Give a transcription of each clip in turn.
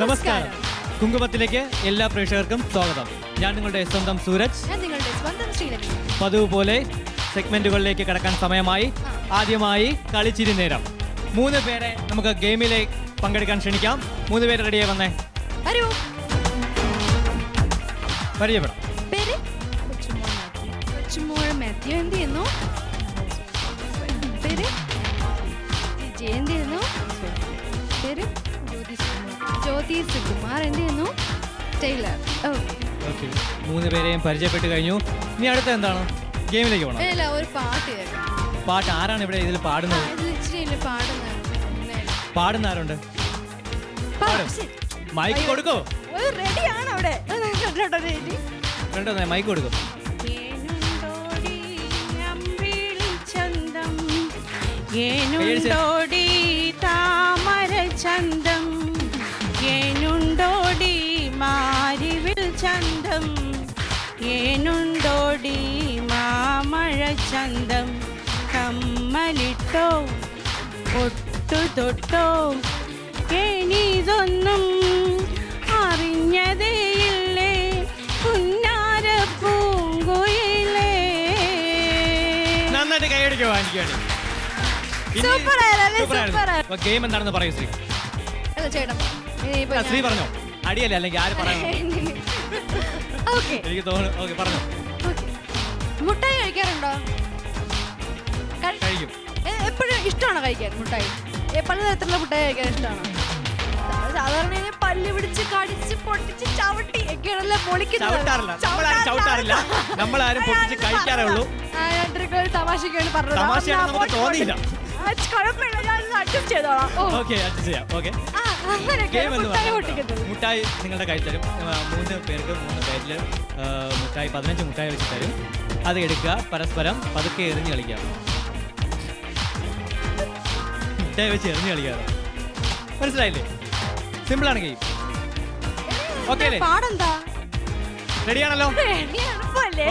നമസ്കാരം. കുങ്കുമത്തിലേക്ക് എല്ലാ പ്രേക്ഷകർക്കും സ്വാഗതം. ഞാൻ നിങ്ങളുടെ സ്വന്തം സൂരജ്. പതിവ് പോലെ സെഗ്മെന്റുകളിലേക്ക് കടക്കാൻ സമയമായി. ആദ്യമായി കളിച്ചിരി നേരം. 3 പേരെ നമുക്ക് ഗെയിമിലേക്ക് പങ്കെടുക്കാൻ ക്ഷണിക്കാം. 3 പേര് റെഡിയായി വന്നേ. പരിചയപ്പെടാം. ജ്യോതിസ് കുമാർ. എന്ത് ചെയ്യുന്നു? ടൈലർ. 3 പേരെയും പരിചയപ്പെട്ട് കഴിഞ്ഞു. ഇനി അടുത്ത എന്താണ്? ഗെയിമിലേക്ക് പോകണം. ഒരു പാട്ട്. പാട്ട് ആരാണ് ഇവിടെ ഇതിൽ പാടുന്നത്? പാടുന്ന ആരുണ്ട്? മൈക്ക് കൊടുക്കോ? റെഡിയാണ് അവിടെ. മൈക്ക് കൊടുക്കും. ഏനുണ്ടോടി താമര ചന്തം, ഏനുണ്ടോടി മാരിവിൽ ചന്തം, ഏനുണ്ടോടി മാമഴ ചന്തം, കമ്മലിട്ടോ ഒട്ടു തൊട്ടോ എനിതൊന്നും അറിഞ്ഞതേയില്ലേ പുന്നാര പൂങ്കുയിലേ. നന്നായിട്ട് കൈയടിക്കോ വാങ്ങിക്കുകയാണ്. ഗെയിം എന്താണെന്ന് പറയൂ ശ്രീ. ശ്രീ പറഞ്ഞോ. അടിയല്ലേ അല്ലെങ്കിൽ ആര് പറയണം? എനിക്ക് തോന്നുന്നു. ഓക്കെ പറഞ്ഞോ. മുട്ടായി കഴിക്കാറുണ്ടോ? കഴിക്കും. എപ്പോഴും ഇഷ്ടമാണോ കഴിക്കാൻ മുട്ടായി? പലതരത്തിലുള്ള മുട്ടായി കഴിക്കാൻ ഇഷ്ടമാണോ? സാധാരണ പല്ല് പിടിച്ച് കടിച്ച് പൊട്ടിച്ച് ചവിട്ടി ഒക്കെയാണല്ലോ ചവിട്ടാറില്ല. നമ്മളാരും പൊട്ടിച്ച് കഴിക്കാറേ ഉള്ളൂ. തമാശക്കാണ് പറഞ്ഞത്. തമാശയാണ് നമുക്ക് തോന്നിയില്ല. കുഴപ്പമില്ല, ഞാൻ അഡ്ജസ്റ്റ് ചെയ്തോളാം. ഓക്കെ, അഡ്ജസ്റ്റ് ചെയ്യാം. ഓക്കെ. മുട്ടായി നിങ്ങളുടെ കയ്യിൽ തരും. 3 പേർക്ക് 3 പേരിൽ മുട്ടായി 15 മുട്ടായി വെച്ച് തരും. അത് എടുക്കുക, പരസ്പരം പതുക്കെ എറിഞ്ഞ് കളിക്കുക. മുട്ടായി വെച്ച് എറിഞ്ഞ് കളിക്കാറ്. മനസ്സിലായില്ലേ? സിമ്പിളാണ് ഗെയിം. ഓക്കെ അല്ലേ? റെഡിയാണല്ലോ?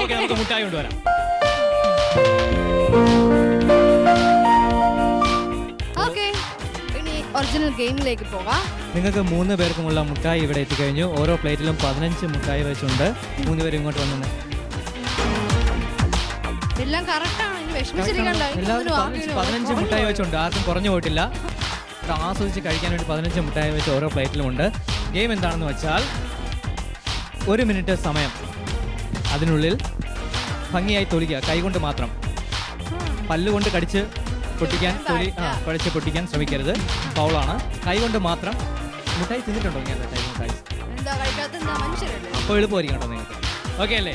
ഓക്കെ, നമുക്ക് മുട്ടായി കൊണ്ടുവരാം. ഒറിജിനൽ ഗെയിമിലേക്ക് പോകാം. നിങ്ങൾക്ക് 3 പേർക്കുമുള്ള മുട്ടായി ഇവിടെ എത്തിക്കഴിഞ്ഞു. ഓരോ പ്ലേറ്റിലും 15 മുട്ടായി വെച്ചുണ്ട്. 3 പേരും ഇങ്ങോട്ട് വന്നു. എല്ലാം കറക്റ്റാണ്. 15 മുട്ടായി വെച്ചുണ്ട്. ആർക്കും കുറഞ്ഞു പോയിട്ടില്ല. ആസ്വദിച്ച് കഴിക്കാൻ വേണ്ടി 15 മുട്ടായി വെച്ച് ഓരോ പ്ലേറ്റിലുമുണ്ട്. ഗെയിം എന്താണെന്ന് വെച്ചാൽ 1 മിനിറ്റ് സമയം. അതിനുള്ളിൽ ഭംഗിയായി തൊലിക്കുക. കൈകൊണ്ട് മാത്രം. പല്ലുകൊണ്ട് കടിച്ച് പൊട്ടിക്കാൻ പൊട്ടിക്കാൻ ശ്രമിക്കരുത്. ഫൗളാണ്. കൈകൊണ്ട് മാത്രം. മുട്ടായി തിന്നിട്ടുണ്ടോ? അപ്പോൾ എളുപ്പമായിരിക്കും കേട്ടോ നിങ്ങൾക്ക്. ഓക്കെ അല്ലേ?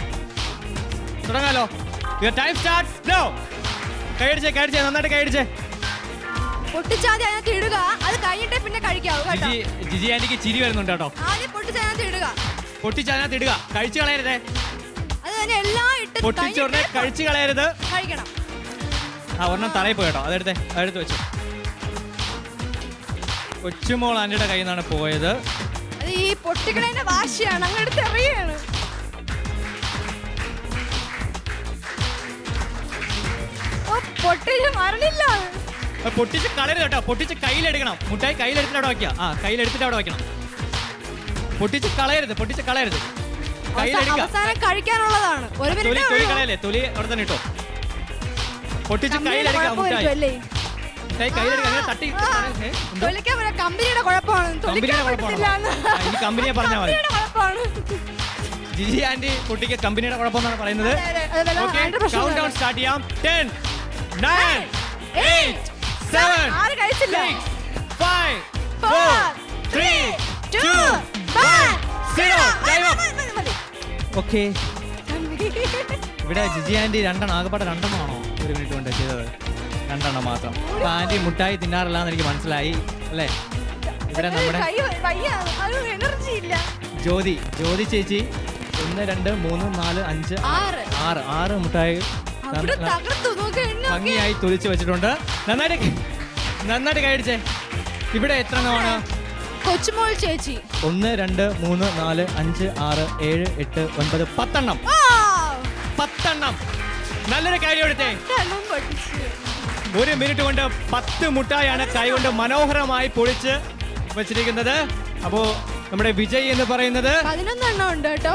തുടങ്ങാലോ? Time starts now. കൈയടിച്ചേ, നന്നായിട്ട് കൈയടിച്ചേ. ജിജി ആന്റിക്ക് ചിരി വരുന്നുണ്ട് കേട്ടോ. പൊട്ടിച്ചതിനകത്ത് ഇടുക. കഴിച്ചു കളയരുതേ. പൊട്ടിച്ചോടനെ കഴിച്ചു കളയരുത്. ഒരെണ്ണം തറയിൽ പോയി കേട്ടോ. അതെടുത്ത് വെച്ചു. കൊച്ചുമോൾ ആന്റിയുടെ കയ്യിൽ നിന്നാണ് പോയത്. പൊട്ടിച്ച് കളയരുത് കേട്ടോ. പൊട്ടിച്ച് കയ്യിലെടുക്കണം. മുട്ടായി കയ്യിലെടുത്തിട്ട് അവിടെ വയ്ക്കുക. കയ്യിലെടുത്തിട്ട് അവിടെ വയ്ക്കണം. പൊട്ടിച്ച് കളയരുത്. കഴിക്കാനുള്ളതാണ്. തൊലി കളയല്ലേ? തൊലി അവിടെ തന്നെ ഇട്ടോ. പൊട്ടിച്ച് കയ്യിലെടുക്കാം. മുട്ടായി കയ്യിലെടുക്കാം. തട്ടി കമ്പനിയുടെ കുഴപ്പമാണ്. ഇനി കമ്പനിയെ പറഞ്ഞാൽ മതി. ജിജി ആന്റി കുട്ടിക്ക് കമ്പനിയുടെ കുഴപ്പമെന്നാണ് പറയുന്നത്. കൗണ്ട് ഡൗൺ സ്റ്റാർട്ട് ചെയ്യാം. 10 9 8 7 6 5 4 3 2 1 0. ഓക്കെ. ഇവിടെ ജിജി ആന്റി 2 ആകെപ്പാടെ 2 ആണോ 1 മിനിറ്റ് കൊണ്ട് ചെയ്തത്? 2 മാത്രം. ആന്റി മുട്ടായി തിന്നാറില്ല എന്ന് എനിക്ക് മനസ്സിലായി അല്ലേ? ഇവിടെ നമ്മുടെ ജ്യോതി ചേച്ചി 1 2 3 4 5 6 മുട്ടായി ഭംഗിയായി തൊലിച്ച് വെച്ചിട്ടുണ്ട്. നന്നായിട്ട് കഴിച്ചേ. ഇവിടെ എത്ര എണ്ണമാണ്? കൊച്ചുമോൾ ചേച്ചി 1 2 3 4 5 6 7 8 9 10 എണ്ണം. 10 എണ്ണം. നല്ലൊരു കാര്യം എടുത്തേ. 1 മിനിറ്റ് കൊണ്ട് 10 മുട്ടായാണ് കൈ കൊണ്ട് മനോഹരമായി പൊളിച്ച് വെച്ചിരിക്കുന്നത്. അപ്പോൾ നമ്മുടെ വിജയ് എന്ന് പറയുന്നത് 11 എണ്ണം ഉണ്ട് കേട്ടോ.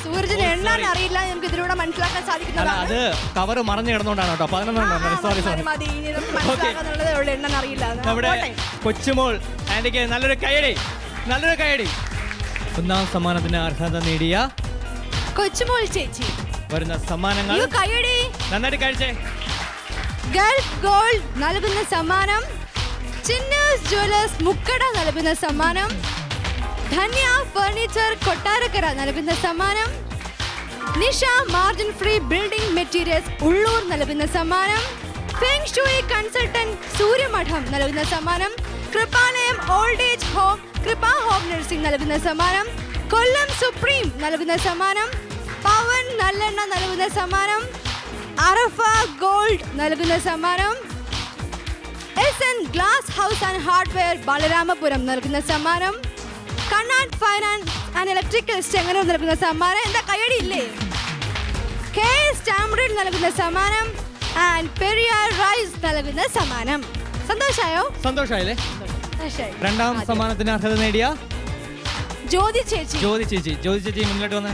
സൂരജിന് എണ്ണാൻ അറിയില്ല, നമുക്ക് ഇതിലൂടെ മനസ്സിലാക്കാൻ അല്ല, സാധിക്കുന്നതാണ്. അത് കവർ മറഞ്ഞു കിടന്നുകൊണ്ടാണ് കേട്ടോ. 11 സോറി സോറി. മതി, ഇനി നമുക്ക് മനസ്സിലാക്കാന്നുള്ളതേ ഉള്ളൂ, എണ്ണാൻ അറിയില്ല. നമ്മുടെ കൊച്ചുമോൾ ആന്റിക്ക് നല്ലൊരു കൈയടി. ഒന്നാം സമ്മാനത്തിന് അർഹത നേടിയ കൊച്ചുമോൾ ചേച്ചി വരുന്ന സമ്മാനങ്ങൾ കൈയടി. നന്നായിട്ട് കഴിച്ചേ. ഗൾഫ് ഗോൾഡ് നൽകുന്ന സമ്മാനം, ചിന്നൂസ് ജ്വല്ലേഴ്സ് മുക്കട നൽകുന്ന സമ്മാനം, ധന്യ ഫർണിച്ചർ കൊട്ടാരക്കര നൽകുന്ന സമ്മാനം, Nisha margin free building materials Ulloor നൽകുന്ന സമ്മാനം, ഫെങ് ഷൂയി കൺസൾട്ടന്റ് സൂര്യമഠം നൽകുന്ന സമ്മാനം, കൃപാലയം ഓൾഡ് ഏജ് ഹോം കൃപ ഹോം നഴ്സിംഗ് നൽകുന്ന സമ്മാനം, കൊല്ലം സുപ്രീം നൽകുന്ന സമ്മാനം, പവൻ നല്ലെണ്ണ നൽകുന്ന സമ്മാനം, അറഫ ഗോൾഡ് നൽകുന്ന സമ്മാനം, SN glass house and hardware Balaramapuram നൽകുന്ന സമ്മാനം, Kannad finance and electrical Chengannur നൽകുന്ന സമ്മാനം. എന്താ കയ്യടി ഇല്ലേ? KS ടാംബ്രിൽ നൽകുന്ന സമ്മാനം ആൻഡ് പെരിയാർ റൈസ് നൽകുന്ന സമ്മാനം. സന്തോഷായോ? സന്തോഷായില്ലേ? രണ്ടാം സമ്മാനത്തിന് അർഹത നേടിയ ജ്യോതി ചേച്ചി മുന്നിലോട്ട് വന്ന്.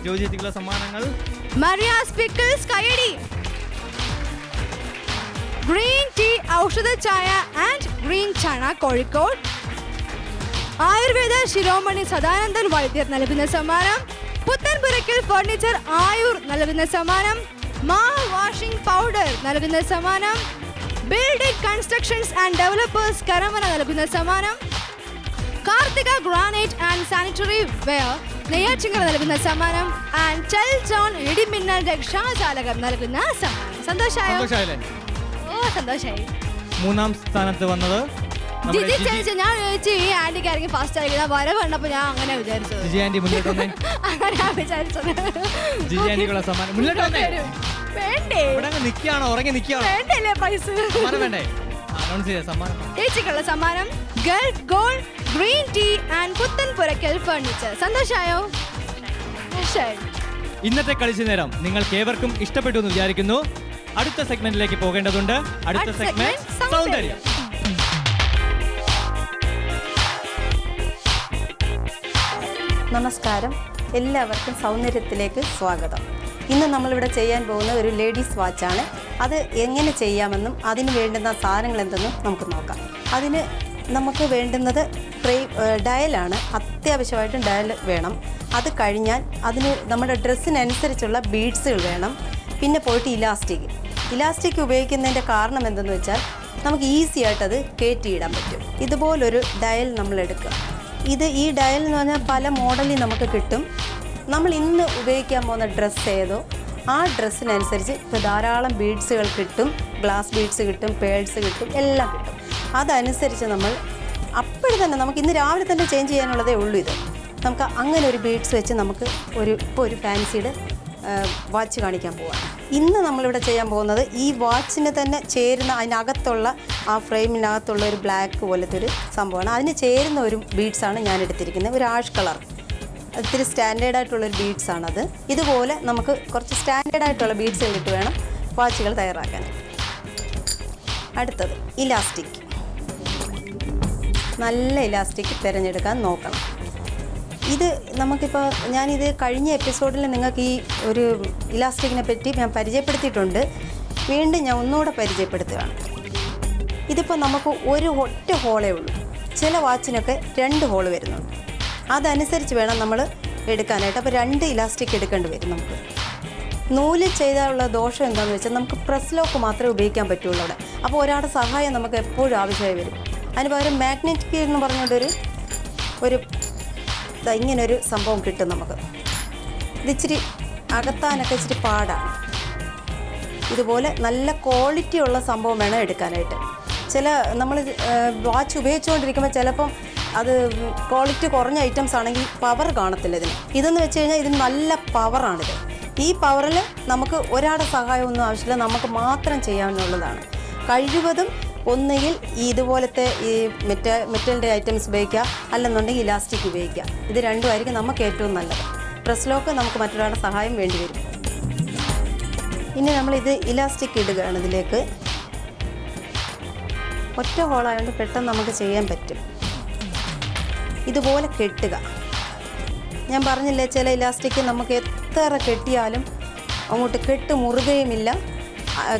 ജ്യോതി ചേച്ചിക്കുള്ള സമ്മാനങ്ങൾ മറിയാസ് പിക്കിൾസ് കയ്യടി, ഗ്രീൻ ടീ ഔഷധ ചായ ആൻഡ് ഗ്രീൻ ചാണ കോഴിക്കോട്, ആയുർവേദ ശിരോമണി സദാനന്ദൻ വൈദ്യർ നൽകുന്ന സമ്മാനം, പുത്തൻപുരയ്ക്കൽ ഫർണിച്ചർ ആയൂർ നൽകുന്ന സമ്മാനം, മാ വാഷിംഗ് പൗഡർ നൽകുന്ന സമ്മാനം, building constructions and developers Karamana നൽകുന്ന സമ്മാനം, Karthika granite and sanitary ware Neyyattinkara നൽകുന്ന സമ്മാനം ആൻഡ് ടെൽ ജോൺ ഇടിമിന്നൽ രക്ഷാചാലകം നൽകുന്ന സമ്മാനം. സന്തോഷായോ? ഓ സന്തോഷായി. മൂന്നാം സ്ഥാനത്ത് വന്നത് ജിജി ചേച്ചി. ഞാൻ ചോദിച്ചു ഈ ആന്റിക്ക് ആയിരിക്കും ഫസ്റ്റ് ആയിരിക്കും, വരവ് കണ്ടപ്പോ ഞാൻ അങ്ങനെ വിചാരിച്ചത്. ജിജി ആന്റി മുന്നിലോട്ട് വന്നേ. അങ്ങനെ വിചാരിച്ചത്. ജിജി ആന്റിക്കുള്ള സമ്മാനം മുന്നിലോട്ട് വന്നേ. വേണ്ടേ? ഇവിടെ നിൽക്കുകയാണോ? ഉറങ്ങി നിൽക്കുകയാണോ? വേണ്ടല്ലേ പൈസ? സമ്മാനം വേണ്ടേ? അനൗൺസ് ചെയ്ത സമ്മാനം. ചേച്ചിക്കുള്ള സമ്മാനം Gulf gold green tea and Puthenpurackal furniture. സന്തോഷായോ? ഇന്നത്തെ കളിച്ചു നേരം നിങ്ങൾക്ക് ഏവർക്കും ഇഷ്ടപ്പെട്ടു എന്ന് വിചാരിക്കുന്നു. അടുത്ത സെഗ്മെന്റിലേക്ക് പോകേണ്ടതുണ്ട്. അടുത്ത സെഗ്മെന്റ് സൗന്ദര്യം. നമസ്കാരം, എല്ലാവർക്കും സൗന്ദര്യത്തിലേക്ക് സ്വാഗതം. ഇന്ന് നമ്മളിവിടെ ചെയ്യാൻ പോകുന്ന ഒരു ലേഡീസ് വാച്ചാണ്. അത് എങ്ങനെ ചെയ്യാമെന്നും അതിന് വേണ്ടുന്ന സാധനങ്ങൾ എന്തെന്നും നമുക്ക് നോക്കാം. അതിന് നമുക്ക് വേണ്ടുന്നത് ഡയലാണ്. അത്യാവശ്യമായിട്ടും ഡയൽ വേണം. അത് കഴിഞ്ഞാൽ അതിന് നമ്മുടെ ഡ്രസ്സിനനുസരിച്ചുള്ള ബീഡ്സുകൾ വേണം. പിന്നെ പോയിട്ട് ഇലാസ്റ്റിക് ഉപയോഗിക്കുന്നതിൻ്റെ കാരണം എന്തെന്ന് വെച്ചാൽ നമുക്ക് ഈസി ആയിട്ടത് കയറ്റിയിടാൻ പറ്റും. ഇതുപോലൊരു ഡയൽ നമ്മൾ എടുക്കുക. ഈ ഡയൽ എന്ന് പറഞ്ഞാൽ പല മോഡലിൽ നമുക്ക് കിട്ടും. നമ്മൾ ഇന്ന് ഉപയോഗിക്കാൻ പോകുന്ന ഡ്രസ്സ് ഏതോ ആ ഡ്രസ്സിനനുസരിച്ച് ഇപ്പോൾ ധാരാളം ബീഡ്സുകൾ കിട്ടും. ഗ്ലാസ് ബീഡ്സ് കിട്ടും, പേൾസ് കിട്ടും, എല്ലാം കിട്ടും. അതനുസരിച്ച് നമ്മൾ അപ്പോഴും തന്നെ നമുക്ക് ഇന്ന് രാവിലെ തന്നെ ചേഞ്ച് ചെയ്യാനുള്ളതേ ഉള്ളൂ. നമുക്ക് അങ്ങനെ ഒരു ബീഡ്സ് വെച്ച് നമുക്ക് ഇപ്പോൾ ഒരു ഫാൻസിയുടെ വാച്ച് കാണിക്കാൻ പോവാം. ഇന്ന് നമ്മളിവിടെ ചെയ്യാൻ പോകുന്നത് ഈ വാച്ചിന് തന്നെ ചേരുന്ന അതിനകത്തുള്ള ആ ഫ്രെയിമിനകത്തുള്ള ഒരു ബ്ലാക്ക് പോലത്തെ ഒരു സംഭവമാണ്. അതിന് ചേരുന്ന ഒരു ബീഡ്സാണ് ഞാൻ എടുത്തിരിക്കുന്നത്. ഒരു ആഷ് കളർ, ഒത്തിരി സ്റ്റാൻഡേർഡായിട്ടുള്ളൊരു ബീഡ്സാണത്. ഇതുപോലെ നമുക്ക് കുറച്ച് സ്റ്റാൻഡേർഡായിട്ടുള്ള ബീഡ്സുകൾ ഇട്ട് വേണം വാച്ചുകൾ തയ്യാറാക്കാൻ. അടുത്തത് ഇലാസ്റ്റിക്. നല്ല ഇലാസ്റ്റിക് തിരഞ്ഞെടുക്കാൻ നോക്കണം. ഇത് നമുക്കിപ്പോൾ ഞാനിത് കഴിഞ്ഞ എപ്പിസോഡിൽ നിങ്ങൾക്ക് ഈ ഒരു ഇലാസ്റ്റിക്കിനെ പറ്റി ഞാൻ പരിചയപ്പെടുത്തിയിട്ടുണ്ട്. വീണ്ടും ഞാൻ ഒന്നുകൂടെ പരിചയപ്പെടുത്തുകയാണ്. ഇതിപ്പോൾ നമുക്ക് ഒറ്റ ഹോളേ ഉള്ളൂ. ചില വാച്ചിനൊക്കെ 2 ഹോള് വരുന്നുണ്ട്. അതനുസരിച്ച് വേണം നമ്മൾ എടുക്കാനായിട്ട്. അപ്പോൾ 2 ഇലാസ്റ്റിക് എടുക്കേണ്ടി വരും നമുക്ക്. നൂലിൽ ചെയ്താലുള്ള ദോഷം എന്താണെന്ന് വെച്ചാൽ നമുക്ക് പ്രസ് ലോക്ക് മാത്രമേ ഉപയോഗിക്കാൻ പറ്റുള്ളൂ അവിടെ. അപ്പോൾ ഒരാളുടെ സഹായം നമുക്ക് എപ്പോഴും ആവശ്യമായി വരും. അതിന് പകരം മാഗ്നറ്റിക് എന്ന് പറഞ്ഞുകൊണ്ടൊരു ഇങ്ങനൊരു സംഭവം കിട്ടും നമുക്ക്. ഇതിച്ചിരി അകത്താനൊക്കെ ഇച്ചിരി പാടാണ്. ഇതുപോലെ നല്ല ക്വാളിറ്റി ഉള്ള സംഭവം വേണം എടുക്കാനായിട്ട്. നമ്മൾ വാച്ച് ഉപയോഗിച്ചുകൊണ്ടിരിക്കുമ്പോൾ ചിലപ്പം അത് ക്വാളിറ്റി കുറഞ്ഞ ഐറ്റംസ് ആണെങ്കിൽ പവർ കാണത്തില്ല ഇതിന്. ഇതെന്ന് വെച്ച് കഴിഞ്ഞാൽ ഇതിന് നല്ല പവറാണിത്. ഈ പവറിൽ നമുക്ക് ഒരാളുടെ സഹായമൊന്നും ആവശ്യമില്ല, നമുക്ക് മാത്രം ചെയ്യാവുന്നതാണ്. കഴിവതും ഒന്നുകിൽ ഇതുപോലത്തെ ഈ മെറ്റലിൻ്റെ ഐറ്റംസ് ഉപയോഗിക്കുക, അല്ലെന്നുണ്ടെങ്കിൽ ഇലാസ്റ്റിക് ഉപയോഗിക്കുക. ഇത് രണ്ടുമായിരിക്കും നമുക്ക് ഏറ്റവും നല്ലത്. പ്രസ് ലോക്ക് നമുക്ക് മറ്റൊരാളുടെ സഹായം വേണ്ടി വരും. ഇനി നമ്മളിത് ഇലാസ്റ്റിക് ഇടുകയാണ്. ഇതിലേക്ക് ഒറ്റ ഹോളായതുകൊണ്ട് പെട്ടെന്ന് നമുക്ക് ചെയ്യാൻ പറ്റും. ഇതുപോലെ കെട്ടുക. ഞാൻ പറഞ്ഞില്ലേ, ചില ഇലാസ്റ്റിക് നമുക്ക് എത്ര കെട്ടിയാലും അങ്ങോട്ട് കെട്ട് മുറുകയുമില്ല,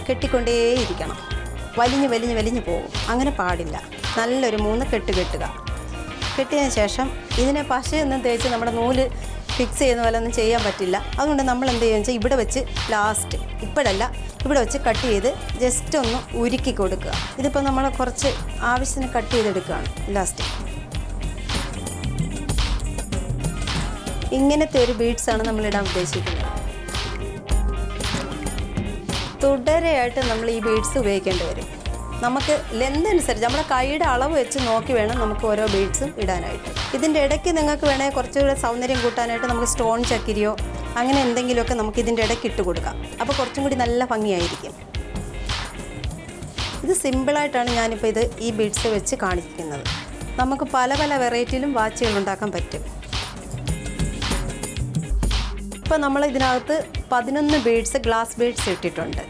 കെട്ടിക്കൊണ്ടേയിരിക്കണം, വലിഞ്ഞ് പോകും. അങ്ങനെ പാടില്ല. നല്ലൊരു 3 കെട്ട് കെട്ടുക. കെട്ടിയതിന് ശേഷം ഇതിനെ പശയൊന്നും തേച്ച് നമ്മുടെ നൂല് ഫിക്സ് ചെയ്യുന്ന പോലെ ഒന്നും ചെയ്യാൻ പറ്റില്ല. അതുകൊണ്ട് നമ്മൾ എന്ത് ചെയ്യുക വെച്ചാൽ ഇവിടെ വെച്ച് ലാസ്റ്റ്, ഇപ്പോഴല്ല, ഇവിടെ വെച്ച് കട്ട് ചെയ്ത് ജസ്റ്റ് ഒന്ന് ഉരുക്കി കൊടുക്കുക. ഇതിപ്പോൾ നമ്മൾ കുറച്ച് ആവശ്യത്തിന് കട്ട് ചെയ്തെടുക്കുകയാണ് ലാസ്റ്റ്. ഇങ്ങനത്തെ ഒരു ബീഡ്സാണ് നമ്മൾ ഇടാൻ ഉദ്ദേശിക്കുന്നത്. തുടരെയായിട്ട് നമ്മൾ ഈ ബീഡ്സ് ഉപയോഗിക്കേണ്ടി വരും. നമുക്ക് ലെന്ത് അനുസരിച്ച് നമ്മുടെ കൈയുടെ അളവ് വെച്ച് നോക്കി വേണം നമുക്ക് ഓരോ ബീഡ്സും ഇടാനായിട്ട്. ഇതിൻ്റെ ഇടയ്ക്ക് നിങ്ങൾക്ക് വേണമെങ്കിൽ കുറച്ചുകൂടെ സൗന്ദര്യം കൂട്ടാനായിട്ട് നമുക്ക് സ്റ്റോൺ ചക്കിരിയോ അങ്ങനെ എന്തെങ്കിലുമൊക്കെ നമുക്ക് ഇതിൻ്റെ ഇടയ്ക്ക് ഇട്ട് കൊടുക്കാം. അപ്പോൾ കുറച്ചും കൂടി നല്ല ഭംഗിയായിരിക്കും. ഇത് സിമ്പിളായിട്ടാണ് ഞാനിപ്പോൾ ഈ ബീഡ്സ് വെച്ച് കാണിക്കുന്നത്. നമുക്ക് പല പല വെറൈറ്റിയിലും വാച്ചുകൾ ഉണ്ടാക്കാൻ പറ്റും. ഇപ്പോൾ നമ്മൾ ഇതിനകത്ത് 11 ബീഡ്സ് ഗ്ലാസ് ബീഡ്സ് ഇട്ടിട്ടുണ്ട്.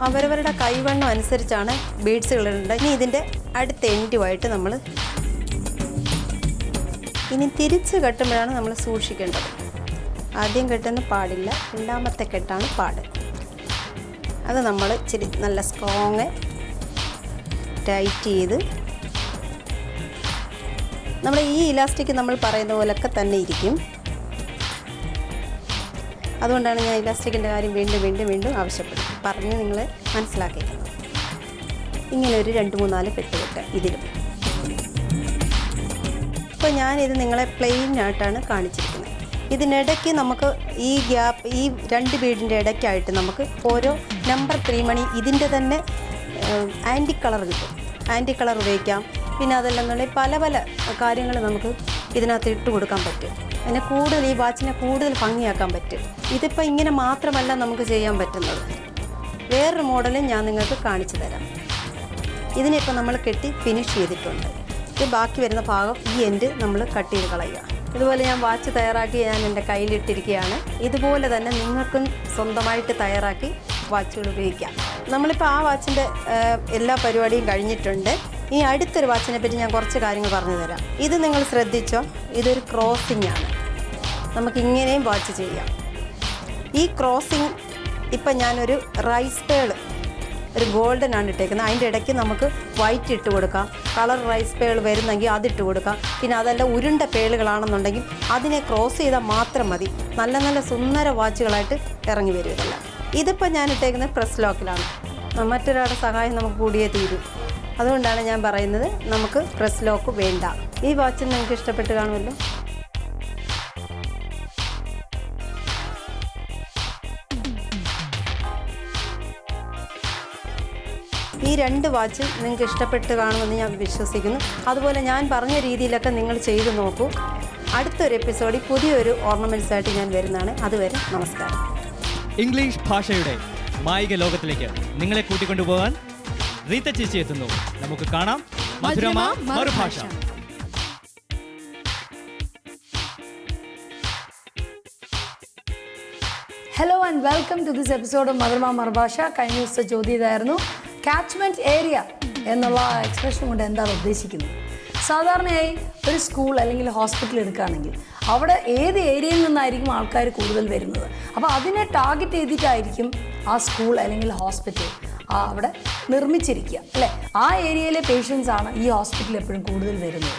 അവരവരുടെ കൈവണ്ണം അനുസരിച്ചാണ് ബീഡ്സുകൾ ഇടേണ്ടത്. ഇനി ഇതിൻ്റെ അടുത്ത എൻഡുമായിട്ട് നമ്മൾ ഇനി തിരിച്ച് കെട്ടുമ്പോഴാണ് നമ്മൾ സൂക്ഷിക്കേണ്ടത്. ആദ്യം കെട്ടുന്ന പാടില്ല, രണ്ടാമത്തെ കെട്ടാണ് പാട്. അത് നമ്മൾ ഇച്ചിരി നല്ല സ്ട്രോങ് ടൈറ്റ് ചെയ്ത് നമ്മൾ ഈ ഇലാസ്റ്റിക് നമ്മൾ പറയുന്ന പോലൊക്കെ തന്നെ ഇരിക്കും. അതുകൊണ്ടാണ് ഞാൻ ഇലാസ്റ്റിക്കിൻ്റെ കാര്യം വീണ്ടും പറഞ്ഞ് നിങ്ങൾ മനസ്സിലാക്കിയിരിക്കുന്നത്. ഇങ്ങനെ ഒരു 2-3-4 കെട്ട് കെട്ടുക ഇതിലും. ഇപ്പോൾ ഞാനിത് നിങ്ങളെ പ്ലെയിനായിട്ടാണ് കാണിച്ചിരിക്കുന്നത്. ഇതിനിടയ്ക്ക് നമുക്ക് ഈ ഗ്യാപ്പ്, ഈ 2 ബീഡിൻ്റെ ഇടയ്ക്കായിട്ട് നമുക്ക് ഓരോ നമ്പർ 3 മണി ഇതിൻ്റെ തന്നെ ആൻറ്റി കളർ കിട്ടും. ആൻറ്റി കളർ ഉപയോഗിക്കാം. പിന്നെ അതല്ലെന്നുണ്ടെങ്കിൽ പല പല കാര്യങ്ങൾ നമുക്ക് ഇതിനകത്ത് ഇട്ട് കൊടുക്കാൻ പറ്റും. അതിനെ കൂടുതൽ, ഈ വാച്ചിനെ കൂടുതൽ ഭംഗിയാക്കാൻ പറ്റും. ഇതിപ്പോൾ ഇങ്ങനെ മാത്രമല്ല നമുക്ക് ചെയ്യാൻ പറ്റുന്നത്. വേറൊരു മോഡലും ഞാൻ നിങ്ങൾക്ക് കാണിച്ചു തരാം. ഇതിനിപ്പോൾ നമ്മൾ കെട്ടി ഫിനിഷ് ചെയ്തിട്ടുണ്ട്. ഇത് ബാക്കി വരുന്ന ഭാഗം ഈ എൻഡ് നമ്മൾ കട്ട് ചെയ്ത് കളയുക. ഇതുപോലെ ഞാൻ വാച്ച് തയ്യാറാക്കി ഞാൻ എൻ്റെ കയ്യിലിട്ടിരിക്കുകയാണ്. ഇതുപോലെ തന്നെ നിങ്ങൾക്കും സ്വന്തമായിട്ട് തയ്യാറാക്കി വാച്ചുകൾ ഉപയോഗിക്കാം. നമ്മളിപ്പോൾ ആ വാച്ചിൻ്റെ എല്ലാ പരിപാടിയും കഴിഞ്ഞിട്ടുണ്ട്. ഇനി അടുത്തൊരു വാച്ചിനെ പറ്റി ഞാൻ കുറച്ച് കാര്യങ്ങൾ പറഞ്ഞു തരാം. ഇത് നിങ്ങൾ ശ്രദ്ധിച്ചോ, ഇതൊരു ക്രോസിംഗ് ആണ്. നമുക്കിങ്ങനെയും വാച്ച് ചെയ്യാം. ഈ ക്രോസിംഗ് ഇപ്പം ഞാനൊരു റൈസ് പേൾ, ഒരു ഗോൾഡൻ ആണ് ഇട്ടേക്കുന്നത്. അതിൻ്റെ ഇടയ്ക്ക് നമുക്ക് വൈറ്റ് ഇട്ട് കൊടുക്കാം. കളർ റൈസ് പേൾ വരുന്നെങ്കിൽ അതിട്ട് കൊടുക്കാം. പിന്നെ അതെല്ലാം ഉരുണ്ട പേളുകളാണെന്നുണ്ടെങ്കിൽ അതിനെ ക്രോസ് ചെയ്താൽ മാത്രം മതി. നല്ല നല്ല സുന്ദര വാച്ചുകളായിട്ട് ഇറങ്ങി വരും ഇതെല്ലാം. ഇതിപ്പോൾ ഞാൻ ഇട്ടേക്കുന്നത് പ്രസ് ലോക്കിലാണ്. മറ്റൊരാളുടെ സഹായം നമുക്ക് കൂടിയേ തീരും. അതുകൊണ്ടാണ് ഞാൻ പറയുന്നത് നമുക്ക് പ്രസ് ലോക്ക് വേണ്ട. ഈ വാച്ച് നിങ്ങൾക്ക് ഇഷ്ടപ്പെട്ട് കാണുമല്ലോ. ഈ 2 വാച്ച് നിങ്ങൾക്ക് ഇഷ്ടപ്പെട്ട് കാണുമെന്ന് ഞാൻ വിശ്വസിക്കുന്നു. അതുപോലെ ഞാൻ പറഞ്ഞ രീതിയിലൊക്കെ നിങ്ങൾ ചെയ്തു നോക്കൂ. അടുത്തൊരു എപ്പിസോഡിൽ പുതിയൊരു ഓർണമെൻറ്റ്സായിട്ട് ഞാൻ വരുന്നതാണ്. അതുവരെ നമസ്കാരം. ഇംഗ്ലീഷ് ഭാഷയുടെ മായിക ലോകത്തിലേക്ക് നിങ്ങളെ കൂട്ടിക്കൊണ്ടുപോകാൻ റീത്ത ചേച്ചി എത്തുന്നു. നമുക്ക് കാണാം Madhurama Marubhasha. Hello and welcome to this episode of Madhurama Marubhasha. കഴിഞ്ഞ ദിവസത്തെ ചോദ്യം ഇതായിരുന്നു, കാച്ച്മെൻറ്റ് ഏരിയ എന്നുള്ള എക്സ്പ്രഷൻ കൊണ്ട് എന്താണ് ഉദ്ദേശിക്കുന്നത്? സാധാരണയായി ഒരു സ്കൂൾ അല്ലെങ്കിൽ ഹോസ്പിറ്റൽ എടുക്കുകയാണെങ്കിൽ അവിടെ ഏത് ഏരിയയിൽ നിന്നായിരിക്കും ആൾക്കാർ കൂടുതൽ വരുന്നത്. അപ്പോൾ അതിനെ ടാർഗറ്റ് ചെയ്തിട്ടായിരിക്കും ആ സ്കൂൾ അല്ലെങ്കിൽ ഹോസ്പിറ്റൽ അവിടെ നിർമ്മിച്ചിരിക്കുക, അല്ലേ? ആ ഏരിയയിലെ പേഷ്യൻസ് ആണ് ഈ ഹോസ്പിറ്റലിൽ എപ്പോഴും കൂടുതൽ വരുന്നത്.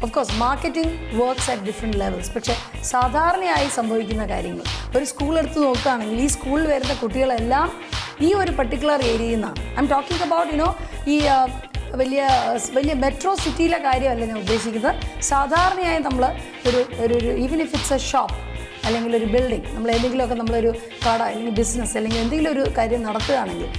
Of course marketing works at different levels. പക്ഷേ സാധാരണയായി സംഭവിക്കുന്ന കാര്യങ്ങൾ, ഒരു സ്കൂൾ എടുത്ത് നോക്കുകയാണെങ്കിൽ ഈ സ്കൂളിൽ വരുന്ന കുട്ടികളെല്ലാം ഈ ഒരു പർട്ടിക്കുലർ ഏരിയയിൽ നിന്നാണ്. ഐ എം ടോക്കിംഗ് അബൌട്ട് ഈ വലിയ മെട്രോ സിറ്റിയിലെ കാര്യമല്ല ഞാൻ ഉദ്ദേശിക്കുന്നത്. സാധാരണയായി നമ്മൾ ഒരു even if it's A shop അല്ലെങ്കിൽ ഒരു ബിൽഡിംഗ്, നമ്മൾ ഏതെങ്കിലുമൊക്കെ നമ്മളൊരു കട അല്ലെങ്കിൽ ബിസിനസ് അല്ലെങ്കിൽ എന്തെങ്കിലും ഒരു കാര്യം നടത്തുകയാണെങ്കിൽ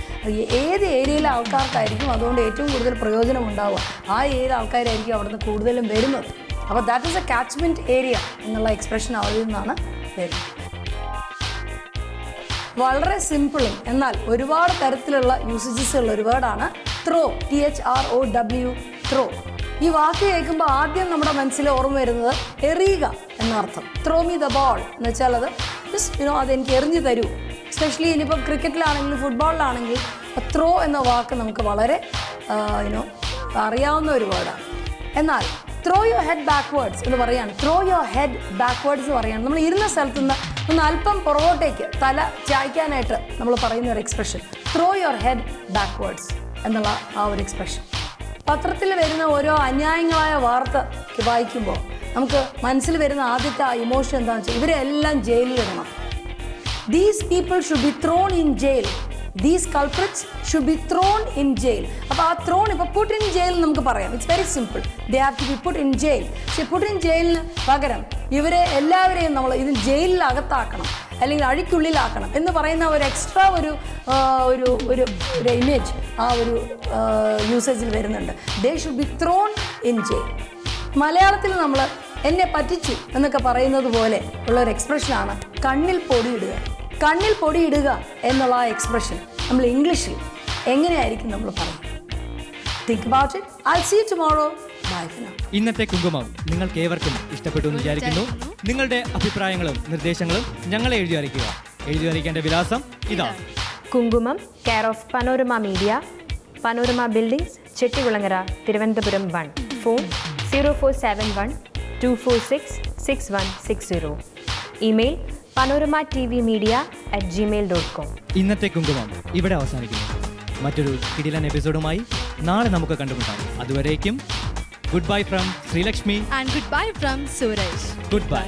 ഏത് ഏരിയയിലെ ആൾക്കാർക്കായിരിക്കും അതുകൊണ്ട് ഏറ്റവും കൂടുതൽ പ്രയോജനം ഉണ്ടാവുക, ആ ഏരിയയിലെ ആൾക്കാരായിരിക്കും അവിടുന്ന് കൂടുതലും വരുന്നത്. അപ്പോൾ that is A catchment area എന്നുള്ള എക്സ്പ്രഷൻ അവിടെ നിന്നാണ് വരുന്നത്. വളരെ സിമ്പിളും എന്നാൽ ഒരുപാട് തരത്തിലുള്ള യൂസേജസ് ഉള്ള ഒരു വേർഡാണ് ത്രോ. THROW, throw. ഈ വാക്ക് കേൾക്കുമ്പോൾ ആദ്യം നമ്മുടെ മനസ്സിൽ ഓർമ്മ വരുന്നത് എറിയുക എന്നർത്ഥം. ത്രോ മീ ദ ബോൾ എന്ന് വെച്ചാൽ അത് ജസ്റ്റ് അതെനിക്ക് എറിഞ്ഞു തരൂ. എസ്പെഷ്യലി ഇനിയിപ്പം ക്രിക്കറ്റിലാണെങ്കിലും ഫുട്ബോളിലാണെങ്കിൽ ത്രോ എന്ന വാക്ക് നമുക്ക് വളരെ അറിയാവുന്ന ഒരു വേർഡാണ്. എന്നാൽ ത്രോ യുവർ ഹെഡ് ബാക്ക്വേർഡ്സ് എന്ന് പറയാണ്. ത്രോ യുവർ ഹെഡ് ബാക്ക്വേർഡ്സ് എന്ന് പറയാണ്. നമ്മൾ ഇരുന്ന സ്ഥലത്ത് നിന്ന് ഒന്ന് അല്പം പുറകോട്ടേക്ക് തല ചായ്ക്കാനായിട്ട് നമ്മൾ പറയുന്ന ഒരു expression, throw your head backwards എന്നുള്ള ആ ഒരു എക്സ്പ്രഷൻ. പത്രത്തിൽ വരുന്ന ഓരോ അന്യായങ്ങളായ വാർത്ത വായിക്കുമ്പോൾ നമുക്ക് മനസ്സിൽ വരുന്ന ആദ്യത്തെ ആ ഇമോഷൻ എന്താണെന്ന് വെച്ചാൽ ഇവരെല്ലാം ജയിലിലിടണം. These people should be thrown in jail. These culprits should be thrown in jail. അപ്പോൾ ആ ത്രോൺ ഇപ്പോൾ പുട്ട് ഇൻ ജയിൽ നമുക്ക് പറയാം. It's very simple. They have to be put in jail. പക്ഷേ പുട്ട് ഇൻ ജയിലിന് പകരം ഇവരെ എല്ലാവരെയും നമ്മൾ ഇത് ജയിലിനകത്താക്കണം അല്ലെങ്കിൽ അഴിക്കുള്ളിലാക്കണം എന്ന് പറയുന്ന ഒരു എക്സ്ട്രാ ഒരു ഇമേജ് ആ ഒരു യൂസേജിൽ വരുന്നുണ്ട്. They should be thrown in jail. മലയാളത്തിൽ നമ്മൾ എന്നെ പറ്റിച്ചു എന്നൊക്കെ പറയുന്നത് പോലെ ഉള്ളൊരു എക്സ്പ്രഷനാണ് കണ്ണിൽ പൊടിയിടുക. കണ്ണിൽ പൊടിയിടുക എന്നുള്ള ആ എക്സ്പ്രഷൻ നമ്മൾ ഇംഗ്ലീഷിൽ എങ്ങനെയായിരിക്കും നമ്മൾ പറയും? Think about it. I see you tomorrow. Bye for now. ഇന്നത്തെ കുങ്കുമം നിങ്ങൾക്ക് ഏവർക്കും ഇഷ്ടപ്പെട്ടു എന്ന് വിചാരിക്കുന്നു. നിങ്ങളുടെ അഭിപ്രായങ്ങളും നിർദ്ദേശങ്ങളും ഞങ്ങളെ എഴുതി അറിയിക്കുക. എഴുതി അറിയിക്കേണ്ട വിലാസം ഇതാ: കുങ്കുമം, care of panorama media, panorama buildings, Chettikulangara, Thiruvananthapuram 1. Phone 0471 246 6160. Email panorama.tvmedia@gmail.com. ഇന്നത്തെ കുങ്കുമം ഇവിടെ അവസാനിക്കുന്നു. മറ്റൊരു കിടിലൻ എപ്പിസോഡുമായി നാളെ നമുക്ക് കണ്ടുമുട്ടാം. അതുവരേക്കും good bye from Sreelakshmi And goodbye from Suraj. Good bye.